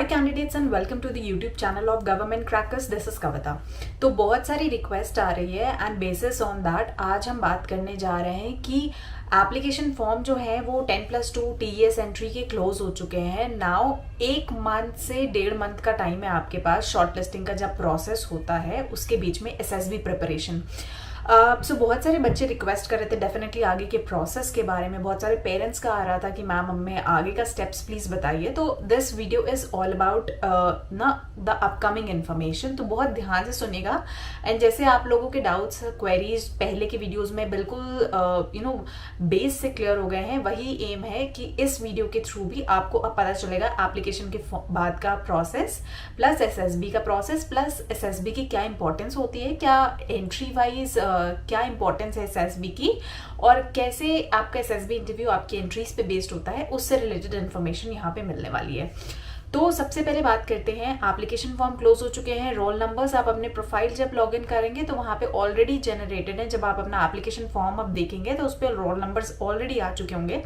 Candidates and welcome to the YouTube channel of government crackers. This is Kavita. तो बहुत सारी request आ रही है एंड बेसिस ऑन दैट आज हम बात करने जा रहे हैं कि एप्लीकेशन फॉर्म जो है वो 10+2 TES एंट्री के क्लोज हो चुके हैं। नाउ 1 मंथ से 1.5 मंथ का टाइम है आपके पास शॉर्ट लिस्टिंग का जब प्रोसेस होता है उसके बीच में SSB प्रिपरेशन। सो बहुत सारे बच्चे रिक्वेस्ट कर रहे थे डेफिनेटली आगे के प्रोसेस के बारे में। बहुत सारे पेरेंट्स का आ रहा था कि मैम हमें आगे का स्टेप्स प्लीज बताइए। तो this video is all about ना द अपकमिंग इन्फॉर्मेशन। तो बहुत ध्यान से सुनिएगा एंड जैसे आप लोगों के डाउट्स क्वेरीज पहले के वीडियोज में बिल्कुल बेस से क्लियर हो गए हैं, वही एम है कि इस वीडियो के थ्रू भी आपको अब पता चलेगा एप्लीकेशन के बाद का प्रोसेस प्लस SSB का प्रोसेस प्लस SSB की क्या इंपॉर्टेंस होती है, क्या एंट्री वाइज क्या इंपॉर्टेंस है SSB की और कैसे आपका SSB इंटरव्यू आपकी एंट्रीज पे बेस्ड होता है, उससे रिलेटेड इन्फॉर्मेशन यहाँ पे मिलने वाली है। तो सबसे पहले बात करते हैं, एप्लीकेशन फॉर्म क्लोज हो चुके हैं। रोल नंबर्स आप अपने प्रोफाइल जब लॉगिन करेंगे तो वहाँ पे ऑलरेडी जनरेटेड है। जब आप अपना एप्लीकेशन फॉर्म अब देखेंगे तो उस पर रोल नंबर्स ऑलरेडी आ चुके होंगे।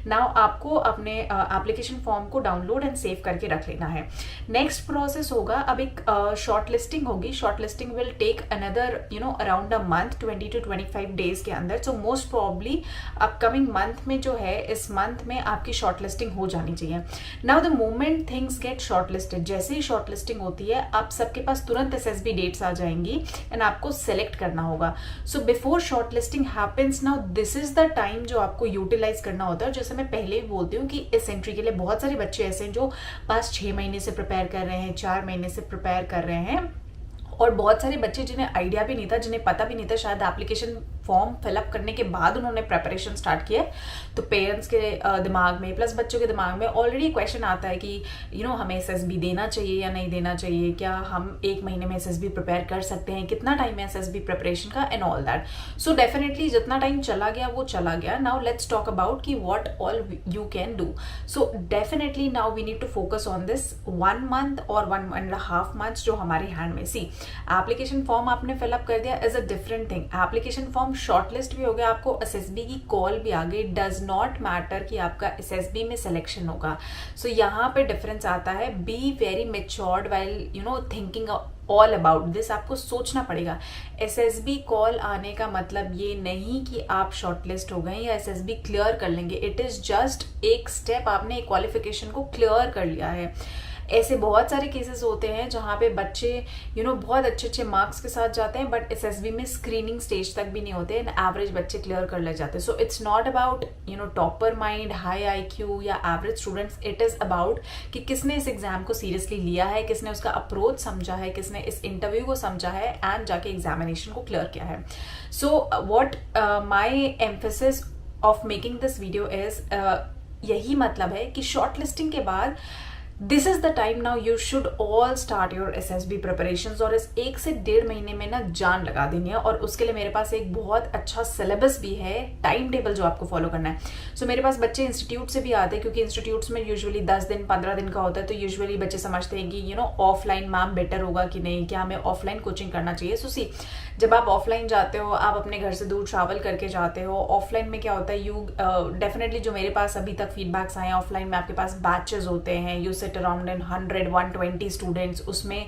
नाउ आपको अपने एप्लीकेशन फॉर्म को डाउनलोड एंड सेव करके रख लेना है। नेक्स्ट प्रोसेस होगा, अब एक शॉर्ट लिस्टिंग होगी। Short listing will take another around a month, 20 to 25 days के अंदर। So most probably upcoming month में जो है, इस मंथ में आपकी शॉर्ट लिस्टिंग हो जानी चाहिए। Now the moment things get shortlisted, जैसे ही शॉर्टलिस्टिंग होती है आप सबके पास तुरंत SSB डेट्स आ जाएंगी एंड आपको सेलेक्ट करना होगा। So before shortlisting happens, now this is the time जो आपको यूटिलाइज करना होता है। जैसे मैं पहले भी बोलती हूँ कि इस एंट्री के लिए बहुत सारे बच्चे ऐसे हैं जो पास 6 महीने से प्रिपेयर कर रहे हैं, 4 महीने से प्रिपेयर कर रहे हैं, और बहुत सारे बच्चे जिन्हें आइडिया भी नहीं था, जिन्हें पता भी नहीं था, शायद एप्लीकेशन फॉर्म फिलअप करने के बाद उन्होंने प्रेपरेशन स्टार्ट किया। तो पेरेंट्स के दिमाग में प्लस बच्चों के दिमाग में ऑलरेडी क्वेश्चन आता है कि हमें SSB देना चाहिए या नहीं देना चाहिए, क्या हम 1 महीने में SSB प्रिपेयर कर सकते हैं, कितना टाइम है SSB प्रिपरेशन का and all that. So definitely जितना टाइम चला गया वो चला गया। नाउ लेट्स टॉक अबाउट कि what all you can do. So definitely now we need to focus on this 1 month और 1.5 मंथ जो हमारे हैंड में। सी एप्लीकेशन फॉर्म आपने फिलअप कर दिया is a different thing. Application form shortlist भी हो गया, आपको SSB की कॉल भी आ गई, डज नॉट मैटर कि आपका SSB में सिलेक्शन होगा। सो यहाँ पे डिफरेंस आता है। Be very matured while thinking all about this. आपको सोचना पड़ेगा। SSB कॉल आने का मतलब ये नहीं कि आप शॉर्टलिस्ट हो गए या SSB क्लियर कर लेंगे। इट इज जस्ट एक स्टेप, आपने एक क्वालिफिकेशन को क्लियर कर लिया है। ऐसे बहुत सारे केसेस होते हैं जहाँ पे बच्चे बहुत अच्छे अच्छे मार्क्स के साथ जाते हैं बट SSB में स्क्रीनिंग स्टेज तक भी नहीं होते एंड एवरेज बच्चे क्लियर कर ले जाते हैं। So it's not about topper mind, high IQ या average students. It is about कि किसने इस एग्जाम को सीरियसली लिया है, किसने उसका अप्रोच समझा है, किसने इस इंटरव्यू को समझा है एंड जाके एग्जामिनेशन को क्लियर किया है। So what my emphasis of making this video is, यही मतलब है कि शॉर्ट लिस्टिंग के बाद this is the time now you should all start your SSB preparations. और इस 1 से 1.5 महीने में ना जान लगा देनी है और उसके लिए मेरे पास एक बहुत अच्छा सिलेबस भी है, टाइम टेबल जो आपको फॉलो करना है। सो मेरे पास बच्चे इंस्टीट्यूट से भी आते हैं क्योंकि इंस्टीट्यूट्स में यूजुअली 10 दिन 15 दिन का होता है। तो यूजुअली बच्चे समझते हैं कि ऑफलाइन मैम बेटर होगा कि नहीं, क्या हमें ऑफलाइन कोचिंग करना चाहिए। सो सी, जब आप ऑफलाइन जाते हो, आप अपने घर से दूर ट्रैवल करके जाते हो। ऑफलाइन में क्या होता है, यू डेफिनेटली जो मेरे पास अभी तक फीडबैक्स आए हैं, ऑफलाइन में आपके पास बैचेस होते हैं, you sit around in 100-120 students. उसमें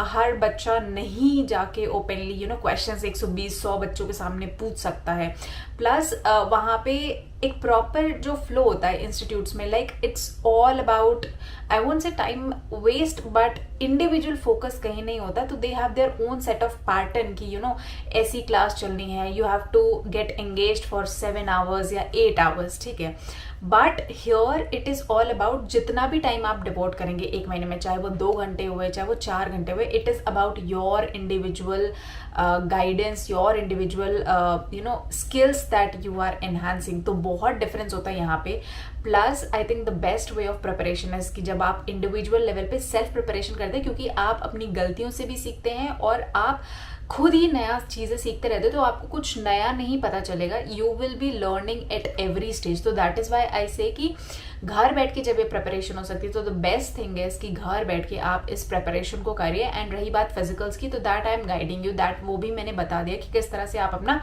हर बच्चा नहीं जाके ओपनली क्वेश्चंस 120-100 बच्चों के सामने पूछ सकता है। प्लस वहाँ पे एक प्रॉपर जो फ्लो होता है इंस्टीट्यूट्स में, like it's all about, I won't say time waste but individual focus कहीं नहीं होता। तो they have their own set of pattern कि ऐसी क्लास चलनी है, you have to get engaged for 7 hours या 8 आवर्स, ठीक है। But here it is all about जितना भी टाइम आप डिवोट करेंगे 1 महीने में, चाहे वो 2 घंटे हुए चाहे वो 4 घंटे हुए, it is about your individual guidance, your individual skills that you are enhancing. तो बहुत डिफरेंस होता है यहाँ पे। Plus I think the best way of preparation है कि जब आप इंडिविजुअल लेवल पे सेल्फ प्रिपरेशन करते हैं, क्योंकि आप अपनी गलतियों से भी सीखते हैं और आप खुद ही नया चीज़ें सीखते रहते हो तो आपको कुछ नया नहीं पता चलेगा. You will be learning at every stage. तो दैट इज़ वाई आई से कि घर बैठ के जब ये प्रिपरेशन हो सकती है तो द बेस्ट थिंग इज कि घर बैठ के आप इस प्रिपरेशन को करिए. एंड रही बात फिजिकल्स की, तो that I am guiding you, that वो भी मैंने बता दिया कि किस तरह से आप अपना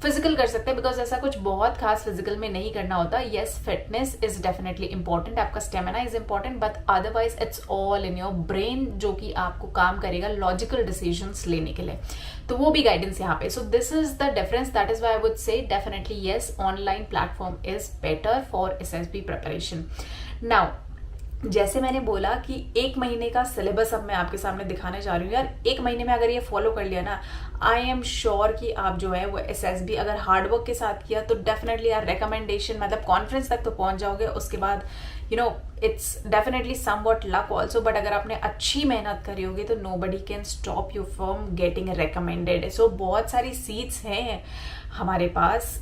फिजिकल कर सकते हैं. बिकॉज ऐसा कुछ बहुत खास फिजिकल में नहीं करना होता. Yes, fitness is definitely important, आपका stamina is important, but otherwise it's all in your brain जो कि आपको काम करेगा लॉजिकल डिसीजंस लेने के लिए. तो वो भी गाइडेंस यहाँ पे. So this is the difference. That is why I would say definitely yes, online platform is better for SSB preparation. Now जैसे मैंने बोला कि 1 महीने का सिलेबस अब मैं आपके सामने दिखाने जा रही हूँ. यार 1 महीने में अगर ये फॉलो कर लिया ना, आई एम श्योर कि आप जो है वो SSB अगर हार्डवर्क के साथ किया तो डेफिनेटली यार रिकमेंडेशन मतलब कॉन्फ्रेंस तक तो पहुंच जाओगे. उसके बाद it's definitely somewhat luck also, but अगर आपने अच्छी मेहनत करी होगी तो nobody can stop you from getting recommended. So बहुत सारी सीट्स हैं हमारे पास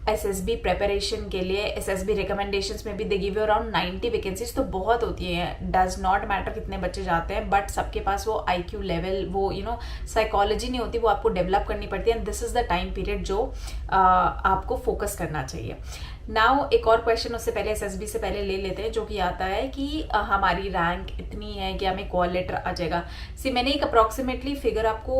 SSB प्रिपरेशन के लिए. SSB रिकमेंडेशंस में भी they give you around 90 vacancies, तो बहुत होती है. डज नॉट मैटर कितने बच्चे जाते हैं, बट सबके पास वो IQ लेवल, वो साइकोलॉजी नहीं होती, वो आपको डेवलप करनी पड़ती है. And this is the time period जो आपको फोकस करना चाहिए. नाउ एक और क्वेश्चन उससे पहले SSB से पहले ले लेते हैं, जो कि आता है कि हमारी रैंक इतनी है कि हमें कॉल लेटर आ जाएगा. मैंने एक अप्रॉक्सीमेटली फिगर आपको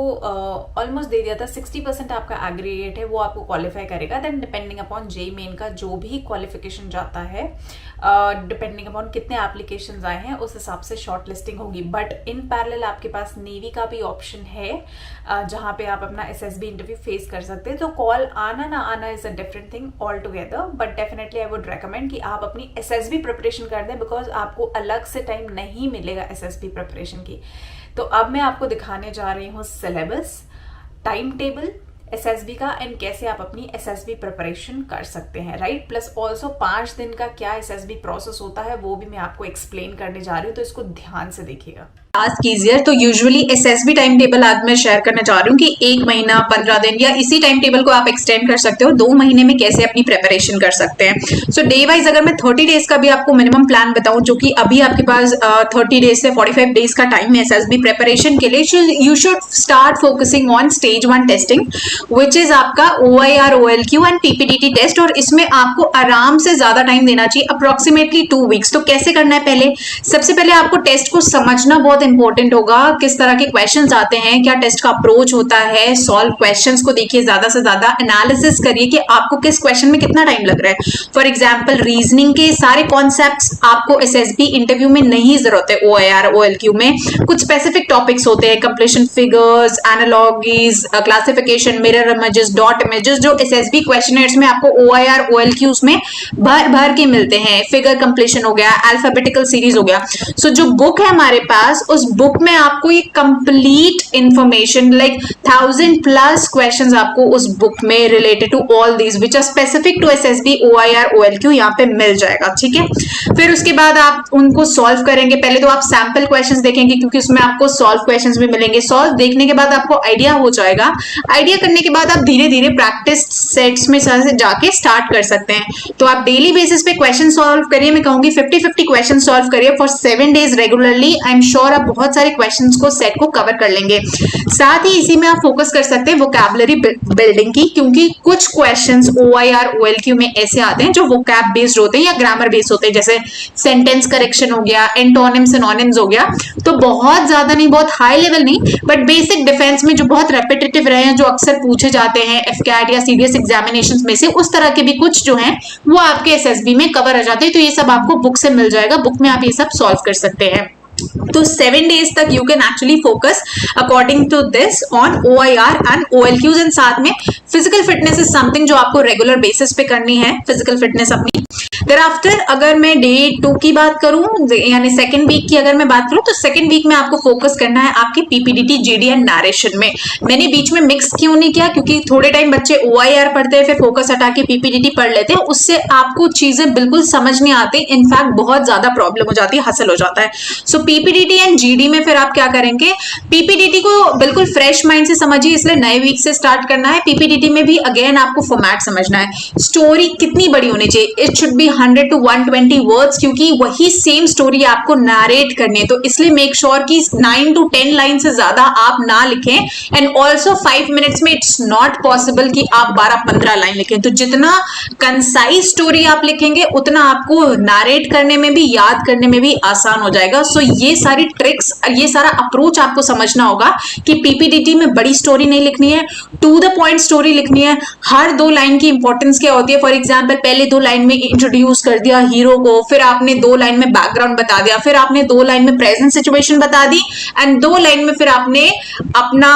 ऑलमोस्ट दे दिया था. 60% आपका एग्रीगेट है, वो आपको क्वालिफाई करेगा. Then depending upon JEE main का जो भी क्वालिफिकेशन जाता है, डिपेंडिंग अपॉन कितने एप्लीकेशंस आए हैं उस हिसाब से शॉर्ट लिस्टिंग होगी. बट इन पैरेलल आपके पास नेवी का भी ऑप्शन है, जहां पे आप अपना SSB इंटरव्यू फेस कर सकते हैं. तो कॉल आना ना आना is a different thing all together, but definitely I would recommend कि आप अपनी SSB प्रिपरेशन कर दें, बिकॉज आपको अलग से टाइम नहीं मिलेगा SSB प्रिपरेशन की. तो अब मैं आपको दिखाने जा रही हूँ सिलेबस, टाइम टेबल SSB का, एंड कैसे आप अपनी SSB प्रिपरेशन कर सकते हैं, राइट. प्लस ऑल्सो 5 दिन का क्या SSB प्रोसेस होता है वो भी मैं आपको एक्सप्लेन करने जा रही हूँ, तो इसको ध्यान से देखिएगा. Task easier. तो यूजुअली SSB टाइम टेबल आज मैं शेयर करने जा रही हूँ कि 1 महीना 15 दिन या इसी टाइम टेबल को आप एक्सटेंड कर सकते हो 2 महीने में कैसे अपनी प्रिपरेशन कर सकते हैं. सो डे वाइज अगर मैं 30 डेज का भी आपको मिनिमम प्लान बताऊं, जो कि अभी आपके पास 30 डेज से 45 डेज का टाइम है SSB प्रिपरेशन के लिए, you should start focusing on stage 1 testing, which is आपका OIR, OLQ and PPDT test. और इसमें आपको आराम से ज्यादा टाइम देना चाहिए, अप्रोक्सीमेटली 2 वीक्स. तो कैसे करना है, पहले सबसे पहले आपको टेस्ट को समझना बहुत इंपॉर्टेंट होगा. किस तरह के क्वेश्चंस आते हैं, क्या टेस्ट का अप्रोच होता है, सॉल्व क्वेश्चंस को देखिए, ज्यादा से ज्यादा एनालिसिस करिए कि आपको किस क्वेश्चन में कितना टाइम लग रहा है. फॉर एग्जांपल रीजनिंग के सारे कॉन्सेप्ट्स आपको SSB इंटरव्यू में नहीं जरूरत है. OIR, OLQ में कुछ स्पेसिफिक टॉपिक्स होते हैं, completion figures, analogies, classification, mirror images, dot images, जो SSB क्वेश्चनर्स में आपको OIR, OLQs में भर भर के मिलते हैं. फिगर कंप्लीशन हो गया, अल्फाबेटिकल सीरीज हो गया. सो जो बुक है हमारे पास, उस बुक में आपको ये कंप्लीट इंफॉर्मेशन लाइक 1000+ क्वेश्चंस आपको उस बुक में related to all these which are specific to SSB, OIR, OLQ यहाँ पे मिल जाएगा. ठीक है, फिर उसके बाद आप उनको सॉल्व करेंगे. पहले तो आप सैंपल क्वेश्चंस देखेंगे क्योंकि उसमें आपको सॉल्व क्वेश्चंस भी मिलेंगे. सॉल्व देखने के बाद आपको आइडिया हो जाएगा. आइडिया करने के बाद आप धीरे धीरे प्रैक्टिस सेट्स में जाके स्टार्ट कर सकते हैं. तो आप डेली बेसिस पे क्वेश्चन सॉल्व करिए. मैं कहूंगी 50-50 क्वेश्चन सॉल्व करिए for 7 days regularly. I am sure आप बहुत सारे क्वेश्चंस को सेट को कवर कर लेंगे. साथ ही इसी में आप फोकस कर सकते हैं वोकैबुलरी बिल्डिंग की, क्योंकि कुछ क्वेश्चंस OIR, OLQ में ऐसे आते हैं जो वोकैब बेस्ड होते हैं या ग्रामर बेस्ड होते हैं, जैसे सेंटेंस करेक्शन हो गया, एंटोनिम्स सिनोनिम्स हो गया. तो बहुत ज्यादा नहीं, बहुत हाई लेवल नहीं, बट बेसिक डिफेंस में जो बहुत रेपिटेटिव रहे हैं, जो अक्सर पूछे जाते हैं FCAT या CDS एग्जामिनेशंस में से, उस तरह के भी कुछ जो हैं वो आपके SSB में कवर आ जाते हैं. तो ये सब आपको बुक से मिल जाएगा, बुक में आप ये सब सॉल्व कर सकते हैं. तो 7 डेज तक you can actually focus according to this on OIR and OLQs. And साथ में फिजिकल फिटनेस इज समथिंग जो आपको रेगुलर बेसिस पे करनी है, फिजिकल फिटनेस अपनी. देयर आफ्टर अगर मैं डे 2 की बात करूं, यानी सेकंड वीक की अगर मैं बात करूं, तो सेकंड वीक में आपको फोकस करना है आपके PPDT, GD एंड नरेशन में. मैंने बीच में मिक्स क्यों नहीं किया, क्योंकि थोड़े टाइम बच्चे OIR पढ़ते हैं, फिर फोकस हटा के PPDT पढ़ लेते हैं. उससे आपको चीजें बिल्कुल समझ नहीं आती, इनफैक्ट बहुत ज्यादा प्रॉब्लम हो जाती है, हसल हो जाता है. सो PPDT एंड GD में फिर आप क्या करेंगे, PPDT को बिल्कुल फ्रेश माइंड से समझिए, इसलिए नए वीक से स्टार्ट करना है. PPDT में भी अगेन आपको फॉर्मेट समझना है. स्टोरी कितनी बड़ी होनी चाहिए, it should be 100 to 120 words, क्योंकि वही सेम स्टोरी आपको नरेट करनी है। तो इसलिए मेक श्योर कि 9 to 10 लाइन से ज्यादा आप ना लिखें। एंड ऑल्सो 5 मिनट्स में इट्स नॉट पॉसिबल कि आप 12-15 लाइन लिखें। तो जितना कंसाइज स्टोरी आप लिखेंगे उतना आपको नरेट करने में भी, याद करने में भी आसान हो जाएगा। सो ये सारी ट्रिक्स, ये सारा अप्रोच आपको समझना होगा कि पीपीडीटी में बड़ी स्टोरी नहीं लिखनी है, टू द पॉइंट स्टोरी लिखनी है। हर 2 लाइन की इंपॉर्टेंस क्या होती है, फॉर एग्जाम्पल पहले 2 लाइन में इंट्रोड्यूस कर दिया हीरो को, फिर आपने 2 लाइन में बैकग्राउंड बता दिया, फिर आपने 2 लाइन में प्रेजेंट सिचुएशन बता दी, एंड 2 लाइन में फिर आपने अपना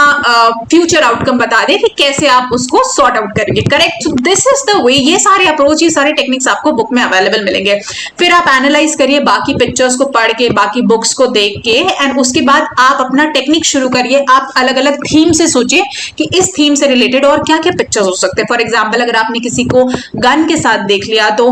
फ्यूचर आउटकम बता दिया कि कैसे आप उसको सॉर्ट आउट करेंगे। Correct? So this is the way. ये सारे अप्रोच, ये सारे टेक्निक्स आपको बुक में अवेलेबल मिलेंगे। फिर आप एनालाइज करिए बाकी पिक्चर्स को पढ़ के, बाकी बुक्स को देख के, एंड उसके बाद आप अपना टेक्निक शुरू करिए। आप अलग अलग थीम से सोचिए कि इस थीम से रिलेटेड और क्या क्या पिक्चर्स हो सकते हैं। फॉर एग्जाम्पल अगर आपने किसी को गन के साथ देख लिया तो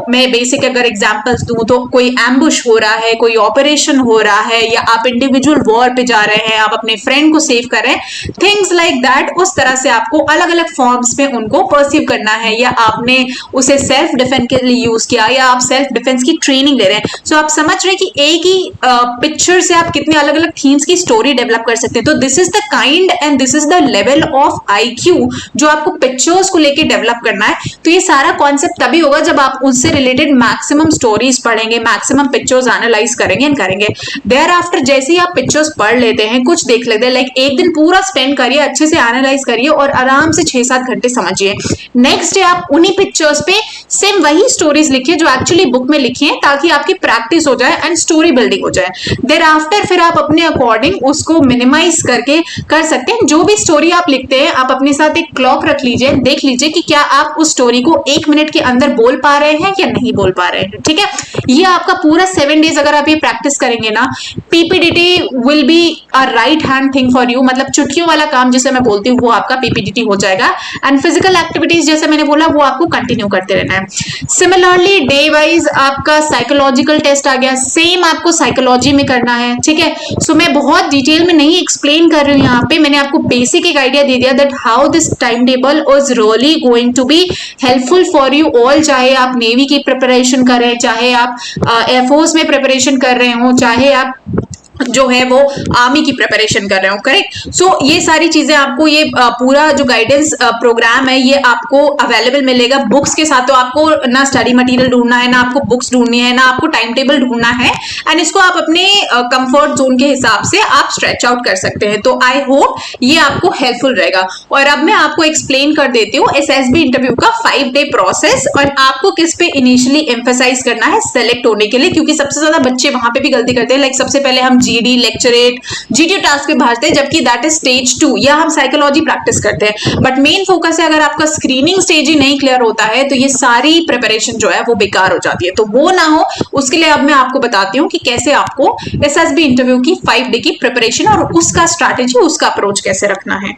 मैं बेसिक अगर एग्जाम्पल्स दूं तो कोई एम्बुश हो रहा है, कोई ऑपरेशन हो रहा है, या आप इंडिविजुअल वॉर पे जा रहे हैं, आप अपने फ्रेंड को सेव कर रहे हैं, थिंग्स लाइक दैट। उस तरह से आपको अलग अलग फॉर्म्स में उनको परसीव करना है, या आपने उसे सेल्फ डिफेंस के लिए यूज किया, या आप सेल्फ डिफेंस की ट्रेनिंग ले रहे हैं। सो आप समझ रहे हैं कि एक ही पिक्चर से आप कितने अलग अलग थीम्स की स्टोरी डेवलप कर सकते हैं। तो this is the kind and this is the level of IQ जो आपको पिक्चर्स को लेके डेवलप करना है। तो ये सारा कॉन्सेप्ट तभी होगा जब आप उससे रिलेटेड मैक्सिमम स्टोरीज पढ़ेंगे, मैक्सिमम पिक्चर्स एनालाइज करेंगे एंड करेंगे। देयर आफ्टर जैसे ही आप पिक्चर्स पढ़ लेते हैं, कुछ देख लेते हैं, लाइक एक दिन पूरा स्पेंड करिए, अच्छे से एनालाइज करिए और आराम से 6-7 घंटे समझिए। नेक्स्ट डे आप उन्हीं पिक्चर्स पे सेम वही स्टोरीज लिखिए जो एक्चुअली बुक में लिखी है, ताकि आपकी प्रैक्टिस हो जाए एंड स्टोरी बिल्डिंग हो जाए। देयर आफ्टर फिर आप अपने अकॉर्डिंग उसको मिनिमाइज करके कर सकते हैं। जो भी स्टोरी आप लिखते हैं, आप अपने साथ एक क्लॉक रख लीजिए, देख लीजिए कि क्या आप उस स्टोरी को 1 मिनट के अंदर बोल पा रहे हैं या नहीं बोल पा रहे हैं। ठीक है, ये आपका पूरा 7 डेज अगर आप ये प्रैक्टिस करेंगे ना, PPDT will be a right hand thing for you. मतलब चुटकियों वाला काम जिसे मैं बोलती हूँ वो आपका पीपीडीटी हो जाएगा। एंड फिजिकल एक्टिविटीज जैसे मैंने बोला वो आपको कंटिन्यू करते रहना है। सिमिलरली डे वाइज आपका साइकोलॉजिकल टेस्ट आ गया, सेम आपको साइकोलॉजी में करना है। ठीक है, सो मैं बहुत डिटेल में नहीं एक्सप्लेन कर रही हूँ यहाँ पे, मैंने आपको बेसिक एक आइडिया दे दिया that how this time table is really going to be helpful for you all. चाहे आप नेवी की प्रिपरेशन कर रहे हैं, चाहे आप एयरफोर्स में प्रिपरेशन कर रहे हो, चाहे आप जो है वो आर्मी की प्रिपरेशन कर रहे हो। करेक्ट? सो ये सारी चीजें आपको, ये पूरा जो गाइडेंस प्रोग्राम है ये आपको अवेलेबल मिलेगा बुक्स के साथ। तो आपको ना स्टडी मटेरियल ढूंढना है, ना आपको बुक्स ढूंढनी है, ना आपको टाइम टेबल ढूंढना है, एंड इसको आप अपने कंफर्ट जोन के हिसाब से आप स्ट्रेच आउट कर सकते हैं। तो आई होप ये आपको हेल्पफुल रहेगा। और अब मैं आपको एक्सप्लेन कर देती हूँ SSB इंटरव्यू का 5 डे प्रोसेस, और आपको किस पे इनिशियली एम्फेसाइज करना है सेलेक्ट होने के लिए, क्योंकि सबसे ज्यादा बच्चे वहां पे भी गलती करते हैं। लाइक सबसे पहले हम GD लेक्चरेट GTO टास्क पे भागते हैं, जबकि दैट इज स्टेज 2, या हम साइकोलॉजी प्रैक्टिस करते हैं। बट मेन फोकस है अगर आपका स्क्रीनिंग स्टेज ही नहीं क्लियर होता है तो ये सारी प्रिपरेशन जो है वो बेकार हो जाती है। तो वो ना हो उसके लिए अब मैं आपको बताती हूँ कि कैसे आपको SSB इंटरव्यू की 5 डे की प्रिपरेशन और उसका स्ट्रैटेजी, उसका अप्रोच कैसे रखना है।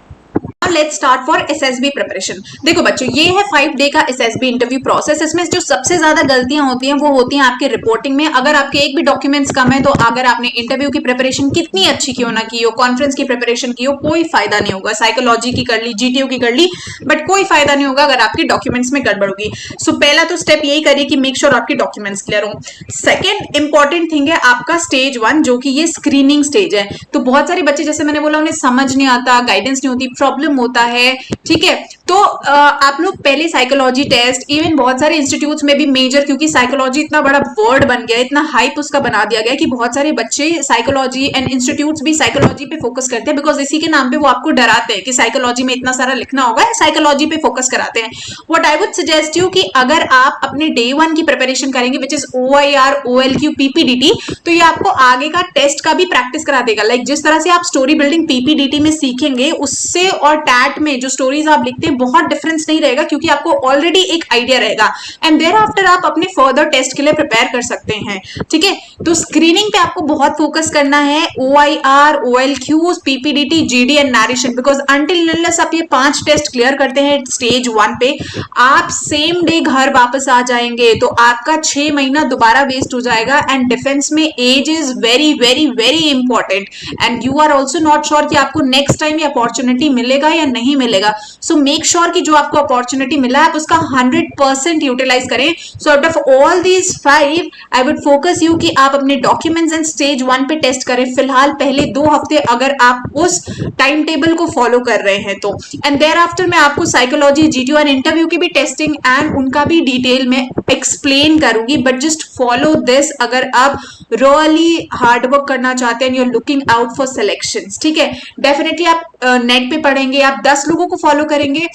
Let's start for SSB preparation. देखो बच्चों, ये है 5 डे का SSB इंटरव्यू प्रोसेस। इसमें जो सबसे ज्यादा गलतियां होती हैं वो होती हैं आपके रिपोर्टिंग में। अगर आपके एक भी डॉक्यूमेंट्स कम है तो अगर आपने इंटरव्यू की प्रिपरेशन कितनी अच्छी क्यों ना की हो, कॉन्फ्रेंस की प्रिपरेशन की हो, कोई फायदा नहीं होगा। साइकोलॉजी की कर ली, GTO की कर ली, बट कोई फायदा नहीं होगा अगर आपके डॉक्यूमेंट्स में गड़बड़ होगी। सो पहला तो स्टेप यही करिए कि मेक श्योर आपके डॉक्यूमेंट्स क्लियर हो। सेकेंड इंपॉर्टेंट थिंग है आपका स्टेज 1, जो कि ये स्क्रीनिंग स्टेज है। तो बहुत सारे बच्चे, जैसे मैंने बोला, उन्हें समझ नहीं आता, गाइडेंस नहीं होती, प्रॉब्लम होता है। ठीक है, तो आप लोग पहले साइकोलॉजी टेस्ट, इवन बहुत सारे इंस्टीट्यूट्स में भी मेजर, क्योंकि साइकोलॉजी इतना बड़ा वर्ड बन गया, इतना हाइप उसका बना दिया गया कि बहुत सारे बच्चे साइकोलॉजी एंड इंस्टीट्यूट्स भी साइकोलॉजी पे फोकस करते हैं, बिकॉज इसी के नाम पे वो आपको डराते हैं कि साइकोलॉजी में इतना सारा लिखना होगा, साइकोलॉजी पे फोकस कराते हैं। What I would suggest you कि अगर आप अपने डे 1 की प्रिपरेशन करेंगे, which is OIR, OLQ, PPDT, तो ये आपको आगे का टेस्ट का भी प्रैक्टिस करा देगा। लाइक जिस तरह से आप स्टोरी बिल्डिंग PPDT में सीखेंगे, उससे और टैट में जो स्टोरीज आप लिखते हैं बहुत डिफरेंस नहीं रहेगा, क्योंकि आपको ऑलरेडी एक आइडिया रहेगा, एंड देयर आफ्टर आप अपने फर्दर टेस्ट के लिए प्रिपेयर कर सकते हैं। ठीक है, तो स्क्रीनिंग पे आपको बहुत फोकस करना है, OIR, OLQ, PPDT, GD and narration, because until unless आप ये 5 टेस्ट क्लियर करते हैं स्टेज 1 पे, आप सेम डे घर वापस आ जाएंगे, तो आपका 6 महीना दोबारा वेस्ट हो जाएगा। एंड डिफेंस में age is very very very important, and you are also not sure कि आपको नेक्स्ट टाइम ये अपॉर्चुनिटी मिलेगा मिलेगा या नहीं मिलेगा। सो मेक श्योर कि जो आपको अपॉर्चुनिटी मिला है आप उसका 100% यूटिलाइज करें। So out of all these 5 I would focus you कि आप अपने डॉक्यूमेंट्स एंड स्टेज 1 पे टेस्ट करें फिलहाल पहले 2 हफ्ते, अगर आप उस टाइम टेबल को फॉलो कर रहे हैं तो। एंड देयर आफ्टर मैं आपको साइकोलॉजी, जीटीओ एंड इंटरव्यू की भी टेस्टिंग एंड उनका भी डिटेल में एक्सप्लेन करूंगी, बट जस्ट फॉलो दिस अगर आप रियली हार्ड वर्क करना चाहते हैं, you are looking out for selections. ठीक है, डेफिनेटली आप नेट पे पढ़ेंगे, आप 10 लोगों को फॉलो करेंगे,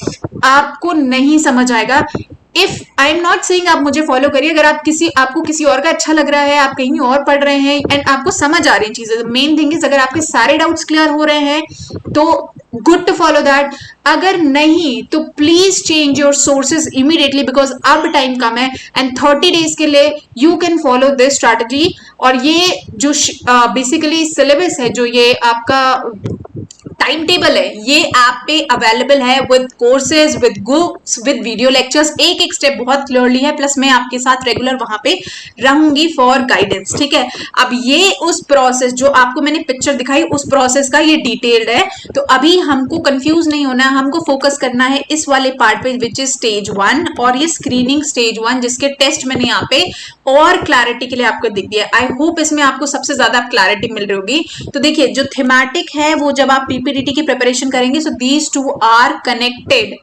आपको नहीं समझ आएगा। If I am not saying आप मुझे फॉलो करिए, अगर आपको किसी और का अच्छा लग रहा है, आप कहीं और पढ़ रहे हैं एंड आपको समझ आ रही है चीजें, मेन थिंग इज अगर आपके सारे डाउट्स क्लियर हो रहे हैं तो गुड टू फॉलो दैट। अगर नहीं तो please change your sources immediately, because अब टाइम कम है एंड 30 डेज के लिए you can follow this strategy. और ये जो बेसिकली सिलेबस है, जो ये आपका टाइम टेबल है, ये ऐप पे अवेलेबल है with courses, with books, with video lectures, एक एक स्टेप बहुत क्लियरली है, प्लस मैं आपके साथ रेगुलर वहां पे रहूंगी फॉर गाइडेंस। ठीक है, अब ये उस प्रोसेस जो आपको मैंने पिक्चर दिखाई उस प्रोसेस का ये डिटेल्ड है, तो अभी हमको कंफ्यूज नहीं होना है, हमको फोकस करना है इस वाले पार्ट पे विच इज स्टेज 1 और ये स्क्रीनिंग स्टेज 1 जिसके टेस्ट मैंने यहाँ पे और क्लैरिटी के लिए आपको दिख दिया। आई होप इसमें आपको सबसे ज्यादा क्लैरिटी मिल रही होगी। तो देखिए जो थीमेटिक है वो जब आप पीपीडीटी की प्रिपरेशन करेंगे, so these two are connected,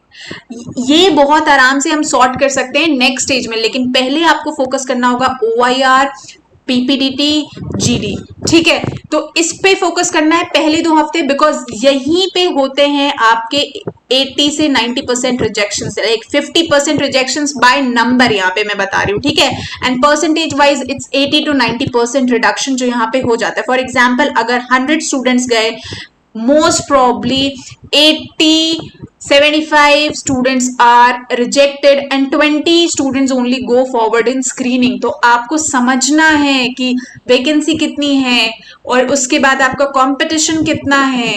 ये बहुत आराम से हम सॉर्ट कर सकते हैं नेक्स्ट स्टेज में, लेकिन पहले आपको फोकस करना होगा ओआईआर, पीपीडीटी, जीडी। ठीक है, तो इस पे फोकस करना है पहले 2 हफ्ते, बिकॉज यहीं पे होते हैं आपके 80 से 90% rejection, like 50% rejection by number यहाँ पे मैं बता रही हूँ। ठीक है, and percentage wise it's 80 to 90% reduction जो यहाँ पे हो जाता है। फॉर एग्जाम्पल अगर 100 स्टूडेंट्स गए, most probably 75 students are rejected and 20 students only go forward in screening। तो आपको समझना है कि वैकेंसी कितनी है और उसके बाद आपका कंपटीशन कितना है,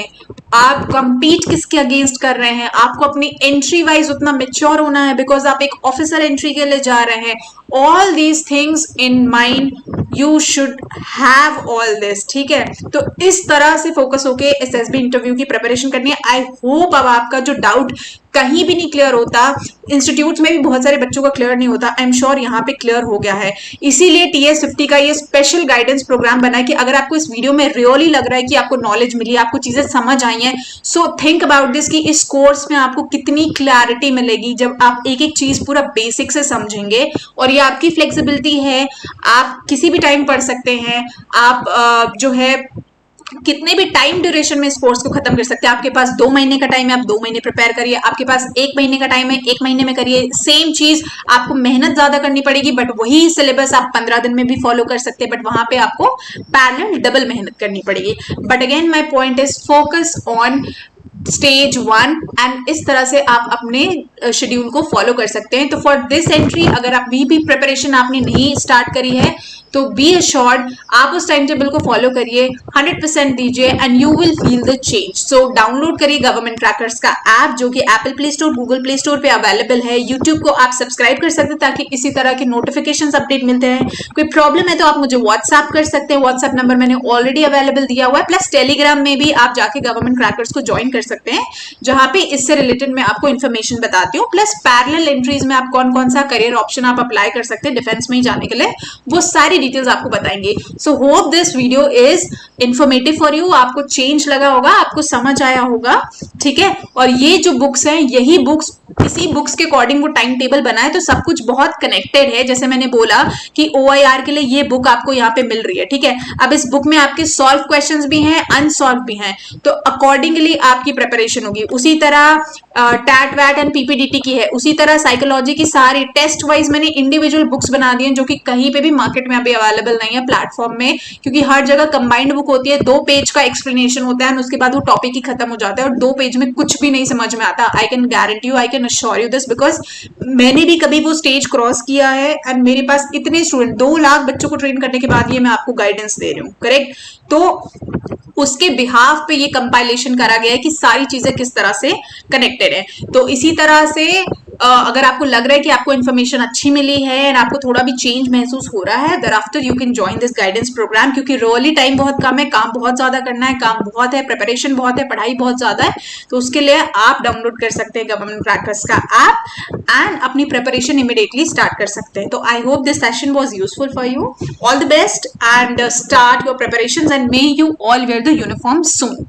आप compete किसके अगेंस्ट कर रहे हैं, आपको अपनी एंट्री वाइज उतना मेच्योर होना है बिकॉज आप एक ऑफिसर एंट्री के लिए जा रहे हैं। All these things in mind you should have all this. ठीक है, तो इस तरह से फोकस होके एसएसबी इंटरव्यू की प्रिपरेशन करनी है। आई होप अब आपका जो डाउट कहीं भी नहीं क्लियर होता, इंस्टीट्यूट में भी बहुत सारे बच्चों का क्लियर नहीं होता, आई एम श्योर यहाँ पे क्लियर हो गया है। इसीलिए TS50 का ये स्पेशल गाइडेंस प्रोग्राम बना है कि अगर आपको इस वीडियो में रियली लग रहा है कि आपको नॉलेज मिली, आपको चीजें समझ आई हैं, सो थिंक अबाउट दिस कि इस कोर्स में आपको कितनी क्लैरिटी मिलेगी जब आप एक एक चीज पूरा बेसिक से समझेंगे। और ये आपकी फ्लेक्सिबिलिटी है, आप किसी भी टाइम पढ़ सकते हैं, आप जो है कितने भी टाइम ड्यूरेशन में इस कोर्स को खत्म कर सकते हैं। आपके पास 2 महीने का टाइम है, आप 2 महीने प्रिपेयर करिए, आपके पास 1 महीने का टाइम है, 1 महीने में करिए। सेम चीज, आपको मेहनत ज्यादा करनी पड़ेगी बट वही सिलेबस आप 15 दिन में भी फॉलो कर सकते हैं, बट वहां पे आपको पैरेलल डबल मेहनत करनी पड़ेगी। But again my point is focus on stage 1 and इस तरह से आप अपने शेड्यूल को फॉलो कर सकते हैं। तो फॉर दिस एंट्री अगर आप भी प्रिपरेशन आपने नहीं स्टार्ट करी है तो बी अश्योर्ड आप उस टाइम टेबल को फॉलो करिए, 100% दीजिए and you will feel the change. So download करिए गवर्नमेंट क्रैकर्स का ऐप जो कि Apple play store, Google play store पे अवेलेबल है। यूट्यूब को आप सब्सक्राइब कर सकते हैं ताकि इसी तरह के नोटिफिकेशन अपडेट मिलते हैं। कोई प्रॉब्लम है तो आप मुझे व्हाट्सएप कर सकते हैं, व्हाट्सएप नंबर मैंने ऑलरेडी अवेलेबल दिया हुआ है। प्लस टेलीग्राम में भी आप जाके गवर्नमेंट क्रैकर्स को ज्वाइन कर सकते हैं जहां पे इससे रिलेटेड मैं आपको इन्फॉर्मेशन बताती हूँ। प्लस पैरेलल एंट्रीज में आप कौन कौन सा करियर ऑप्शन आप अप्लाई कर सकते हैं डिफेंस में ही जाने के लिए, वो सारी डिटेल्स आपको बताएंगे। So hope this video is informative for you, आपको चेंज लगा होगा, आपको समझ आया होगा। ठीक है, और ये जो बुक्स हैं यही बुक्स, इसी बुक्स के अकॉर्डिंग वो टाइम टेबल बनाए, तो सब कुछ बहुत कनेक्टेड है। जैसे मैंने बोला कि OIR के लिए ये बुक आपको यहाँ पे मिल रही है। ठीक है, अब इस बुक में आपके सॉल्व क्वेश्चंस भी हैं, अनसॉल्व भी हैं, तो अकॉर्डिंगली आपकी प्रिपरेशन होगी। उसी तरह टैट वैट एंड PPDT की है, उसी तरह साइकोलॉजी की सारी टेस्ट वाइज मैंने इंडिविजुअल बुक्स बना दी हैं जो कि कहीं पे भी मार्केट में अभी अवेलेबल नहीं है प्लेटफॉर्म में, क्योंकि हर जगह कंबाइंड बुक होती है, 2 पेज का एक्सप्लेनेशन होता है और उसके बाद वो टॉपिक ही खत्म हो जाता है और 2 पेज में कुछ भी नहीं समझ में आता। I can guarantee you, I can assure you this, because मैंने भी कभी वो स्टेज क्रॉस किया है एंड मेरे पास इतने स्टूडेंट, 2 लाख बच्चों को ट्रेन करने के बाद ये मैं आपको गाइडेंस दे रही हूँ, करेक्ट। तो उसके बिहाफ पे ये कंपाइलेशन करा गया है कि सारी चीजें किस तरह से कनेक्टेड है। तो इसी तरह से अगर आपको लग रहा है कि आपको इन्फॉर्मेशन अच्छी मिली है एंड आपको थोड़ा भी चेंज महसूस हो रहा है, thereafter you can join this guidance program, क्योंकि रियली टाइम बहुत कम है, काम बहुत ज्यादा करना है, काम बहुत है, प्रिपरेशन बहुत है, पढ़ाई बहुत ज्यादा है। तो उसके लिए आप डाउनलोड कर सकते हैं गवर्नमेंट क्रैकर्स का ऐप एंड अपनी प्रिपरेशन इमीडिएटली स्टार्ट कर सकते हैं। तो I hope this session was useful for you. All the best and start your preparation and may you all wear the uniform soon.